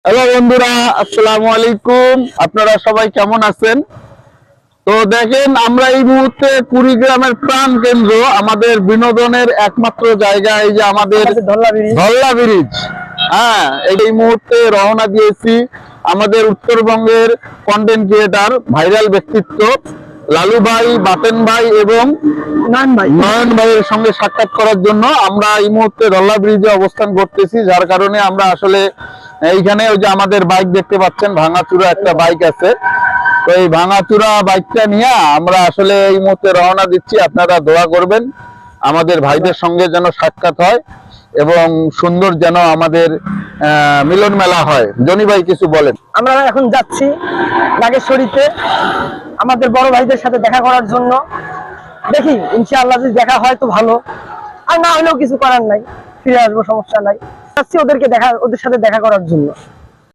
Hello বন্ধুরা, আসসালামু আলাইকুম। আপনারা সবাই কেমন আছেন? তো দেখেন, আমরা এই মুহূর্তে কুড়িগ্রামের প্রাণ কেন্দ্র, আমাদের বিনোদনের একমাত্র জায়গা, এই যে আমাদের ধল্লা ব্রিজ। হ্যাঁ, এই মুহূর্তে রওনা দিয়েছি আমাদের উত্তরবঙ্গের কন্টেন্ট ক্রিয়েটার, ভাইরাল ব্যক্তিত্ব লালু ভাই, বাতেন ভাই এবং নয়ন ভাইয়ের সঙ্গে সাক্ষাৎ করার জন্য আমরা এই মুহূর্তে ধল্লা ব্রিজে অবস্থান করতেছি। যার কারণে আমরা আসলে এইখানে ওই যে আমাদের বাইক দেখতে পাচ্ছেন, ভাঙাচুরা একটা বাইক আছে, তো এই ভাঙাচুরা বাইকটা নিয়ে আমরা আসলে এই মুহূর্তে রওনা দিচ্ছি। আপনারা দোয়া করবেন আমাদের ভাইদের সঙ্গে যেন সাক্ষাৎ হয় এবং সুন্দর যেন আমাদের মিলন মেলা হয়। জনি ভাই কিছু বলেন। আমরা এখন যাচ্ছি নাগেশ্বরীতে আমাদের বড় ভাইদের সাথে দেখা করার জন্য। দেখি ইনশাআল্লাহ যদি দেখা হয় তো ভালো, আর না হলেও কিছু করার নাই, ফিরে আসবো, সমস্যা নাই। যাচ্ছি ওদের সাথে দেখা করার জন্য।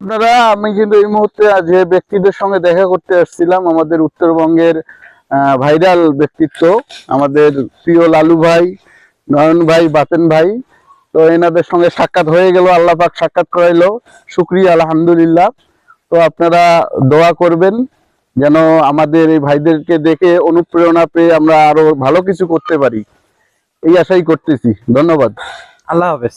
আপনারা, আমি কিন্তু এই মুহূর্তে যে ব্যক্তিদের সঙ্গে দেখা করতে আসছিলাম, আমাদের উত্তরবঙ্গের ভাইরাল ব্যক্তিত্ব, আমাদের প্রিয় লালু ভাই, নয়ন ভাই, বাতেন ভাই। তো এনাদের সঙ্গে সাক্ষাৎ হয়ে গেল, আল্লাহ পাক সাক্ষাৎ করাইলো, শুকরিয়া আলহামদুলিল্লাহ। তো আপনারা দোয়া করবেন যেন আমাদের এই ভাইদেরকে দেখে অনুপ্রেরণা পেয়ে আমরা আরো ভালো কিছু করতে পারি, এই আশাই করতেছি। ধন্যবাদ। আল্লাহ হাফেজ।